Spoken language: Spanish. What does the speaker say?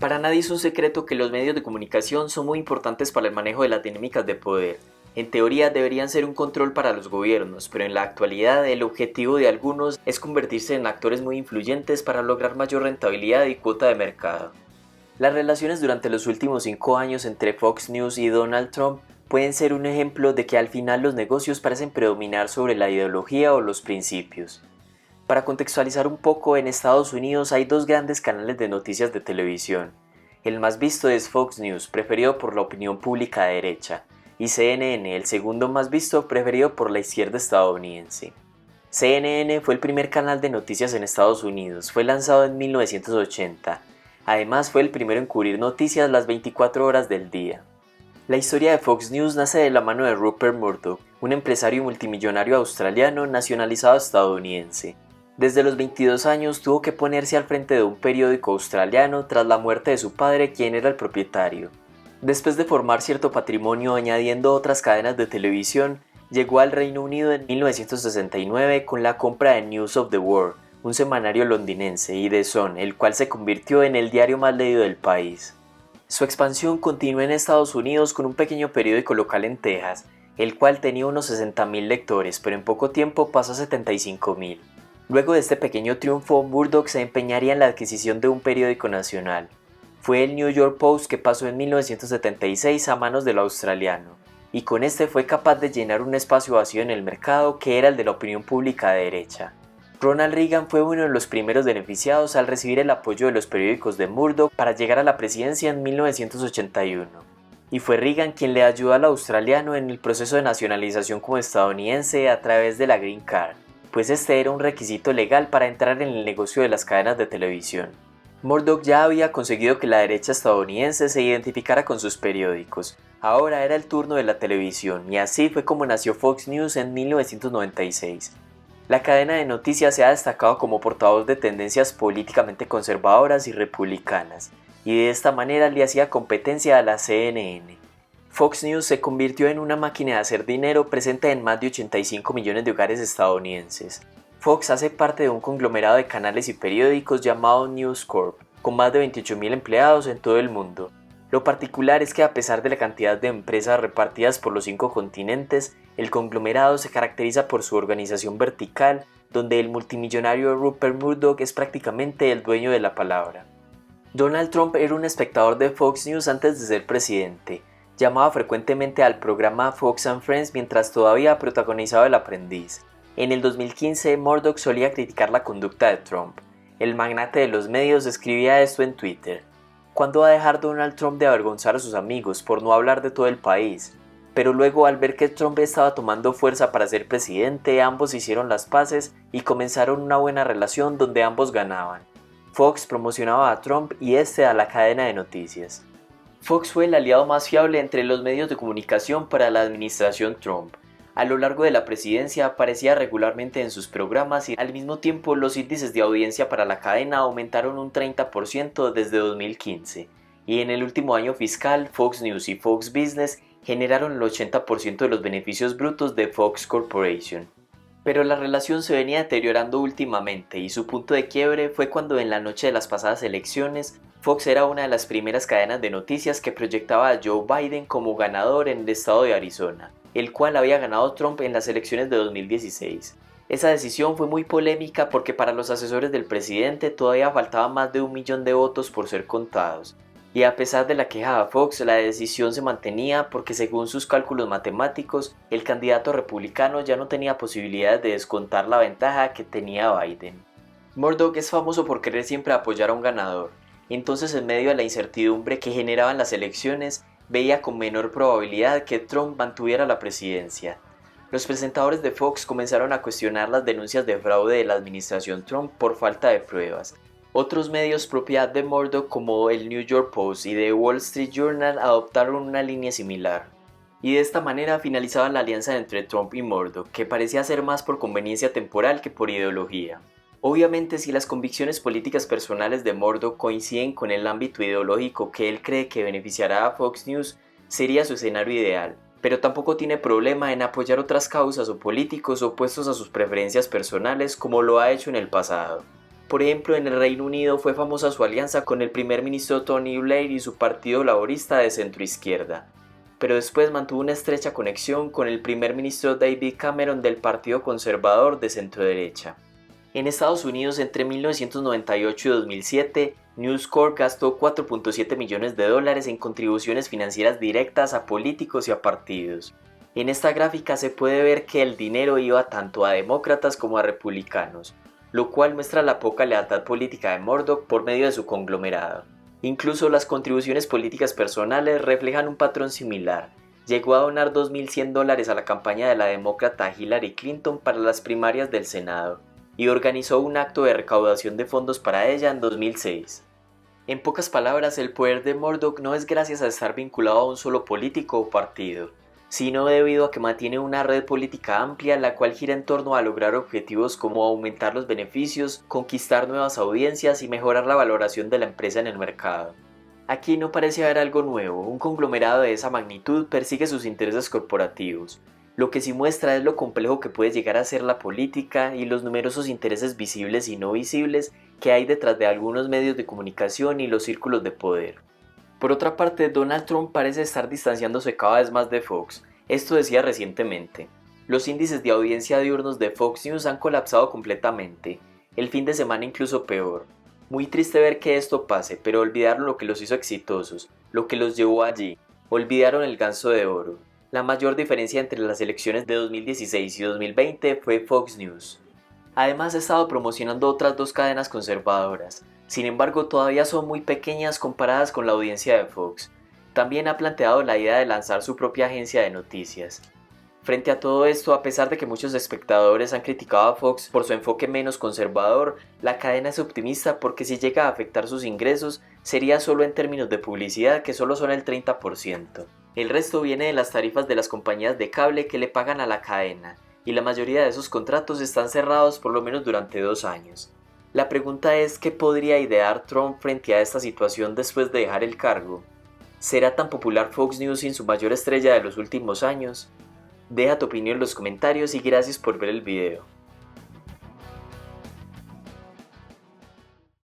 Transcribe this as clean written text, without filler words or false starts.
Para nadie es un secreto que los medios de comunicación son muy importantes para el manejo de las dinámicas de poder. En teoría deberían ser un control para los gobiernos, pero en la actualidad el objetivo de algunos es convertirse en actores muy influyentes para lograr mayor rentabilidad y cuota de mercado. Las relaciones durante los últimos 5 años entre Fox News y Donald Trump pueden ser un ejemplo de que al final los negocios parecen predominar sobre la ideología o los principios. Para contextualizar un poco, en Estados Unidos hay dos grandes canales de noticias de televisión. El más visto es Fox News, preferido por la opinión pública de derecha, y CNN, el segundo más visto, preferido por la izquierda estadounidense. CNN fue el primer canal de noticias en Estados Unidos, fue lanzado en 1980. Además fue el primero en cubrir noticias las 24 horas del día. La historia de Fox News nace de la mano de Rupert Murdoch, un empresario multimillonario australiano nacionalizado estadounidense. Desde los 22 años tuvo que ponerse al frente de un periódico australiano tras la muerte de su padre, quien era el propietario. Después de formar cierto patrimonio añadiendo otras cadenas de televisión, llegó al Reino Unido en 1969 con la compra de News of the World, un semanario londinense, y The Sun, el cual se convirtió en el diario más leído del país. Su expansión continuó en Estados Unidos con un pequeño periódico local en Texas, el cual tenía unos 60.000 lectores, pero en poco tiempo pasó a 75.000. Luego de este pequeño triunfo, Murdoch se empeñaría en la adquisición de un periódico nacional. Fue el New York Post que pasó en 1976 a manos del australiano, y con este fue capaz de llenar un espacio vacío en el mercado que era el de la opinión pública de derecha. Ronald Reagan fue uno de los primeros beneficiados al recibir el apoyo de los periódicos de Murdoch para llegar a la presidencia en 1981. Y fue Reagan quien le ayudó al australiano en el proceso de nacionalización como estadounidense a través de la Green Card, pues este era un requisito legal para entrar en el negocio de las cadenas de televisión. Murdoch ya había conseguido que la derecha estadounidense se identificara con sus periódicos. Ahora era el turno de la televisión, y así fue como nació Fox News en 1996. La cadena de noticias se ha destacado como portavoz de tendencias políticamente conservadoras y republicanas, y de esta manera le hacía competencia a la CNN. Fox News se convirtió en una máquina de hacer dinero presente en más de 85 millones de hogares estadounidenses. Fox hace parte de un conglomerado de canales y periódicos llamado News Corp, con más de 28.000 empleados en todo el mundo. Lo particular es que a pesar de la cantidad de empresas repartidas por los 5 continentes, el conglomerado se caracteriza por su organización vertical, donde el multimillonario Rupert Murdoch es prácticamente el dueño de la palabra. Donald Trump era un espectador de Fox News antes de ser presidente. Llamaba frecuentemente al programa Fox and Friends mientras todavía protagonizaba El Aprendiz. En el 2015, Murdoch solía criticar la conducta de Trump. El magnate de los medios escribía esto en Twitter: ¿cuándo va a dejar Donald Trump de avergonzar a sus amigos por no hablar de todo el país? Pero luego, al ver que Trump estaba tomando fuerza para ser presidente, ambos hicieron las paces y comenzaron una buena relación donde ambos ganaban. Fox promocionaba a Trump y este a la cadena de noticias. Fox fue el aliado más fiable entre los medios de comunicación para la administración Trump. A lo largo de la presidencia aparecía regularmente en sus programas y al mismo tiempo los índices de audiencia para la cadena aumentaron un 30% desde 2015. Y en el último año fiscal, Fox News y Fox Business generaron el 80% de los beneficios brutos de Fox Corporation. Pero la relación se venía deteriorando últimamente y su punto de quiebre fue cuando en la noche de las pasadas elecciones, Fox era una de las primeras cadenas de noticias que proyectaba a Joe Biden como ganador en el estado de Arizona, el cual había ganado Trump en las elecciones de 2016. Esa decisión fue muy polémica porque para los asesores del presidente todavía faltaba más de 1 millón de votos por ser contados. Y a pesar de la queja de Fox, la decisión se mantenía porque según sus cálculos matemáticos, el candidato republicano ya no tenía posibilidades de descontar la ventaja que tenía Biden. Murdoch es famoso por querer siempre apoyar a un ganador. Entonces, en medio de la incertidumbre que generaban las elecciones, veía con menor probabilidad que Trump mantuviera la presidencia. Los presentadores de Fox comenzaron a cuestionar las denuncias de fraude de la administración Trump por falta de pruebas. Otros medios propiedad de Murdoch como el New York Post y The Wall Street Journal adoptaron una línea similar. Y de esta manera finalizaban la alianza entre Trump y Murdoch, que parecía ser más por conveniencia temporal que por ideología. Obviamente, si las convicciones políticas personales de Murdoch coinciden con el ámbito ideológico que él cree que beneficiará a Fox News, sería su escenario ideal, pero tampoco tiene problema en apoyar otras causas o políticos opuestos a sus preferencias personales como lo ha hecho en el pasado. Por ejemplo, en el Reino Unido fue famosa su alianza con el primer ministro Tony Blair y su partido laborista de centroizquierda, pero después mantuvo una estrecha conexión con el primer ministro David Cameron del Partido Conservador de centroderecha. En Estados Unidos, entre 1998 y 2007, News Corp gastó $4.7 millones en contribuciones financieras directas a políticos y a partidos. En esta gráfica se puede ver que el dinero iba tanto a demócratas como a republicanos, lo cual muestra la poca lealtad política de Murdoch por medio de su conglomerado. Incluso las contribuciones políticas personales reflejan un patrón similar. Llegó a donar $2.100 a la campaña de la demócrata Hillary Clinton para las primarias del Senado, y organizó un acto de recaudación de fondos para ella en 2006. En pocas palabras, el poder de Murdoch no es gracias a estar vinculado a un solo político o partido, sino debido a que mantiene una red política amplia la cual gira en torno a lograr objetivos como aumentar los beneficios, conquistar nuevas audiencias y mejorar la valoración de la empresa en el mercado. Aquí no parece haber algo nuevo, un conglomerado de esa magnitud persigue sus intereses corporativos. Lo que sí muestra es lo complejo que puede llegar a ser la política y los numerosos intereses visibles y no visibles que hay detrás de algunos medios de comunicación y los círculos de poder. Por otra parte, Donald Trump parece estar distanciándose cada vez más de Fox. Esto decía recientemente: los índices de audiencia diurnos de Fox News han colapsado completamente, el fin de semana incluso peor. Muy triste ver que esto pase, pero olvidaron lo que los hizo exitosos, lo que los llevó allí, olvidaron el ganso de oro. La mayor diferencia entre las elecciones de 2016 y 2020 fue Fox News. Además ha estado promocionando otras dos cadenas conservadoras, sin embargo todavía son muy pequeñas comparadas con la audiencia de Fox. También ha planteado la idea de lanzar su propia agencia de noticias. Frente a todo esto, a pesar de que muchos espectadores han criticado a Fox por su enfoque menos conservador, la cadena es optimista porque si llega a afectar sus ingresos, sería solo en términos de publicidad, que solo son el 30%. El resto viene de las tarifas de las compañías de cable que le pagan a la cadena, y la mayoría de esos contratos están cerrados por lo menos durante 2 años. La pregunta es, ¿qué podría idear Trump frente a esta situación después de dejar el cargo? ¿Será tan popular Fox News sin su mayor estrella de los últimos años? Deja tu opinión en los comentarios y gracias por ver el video.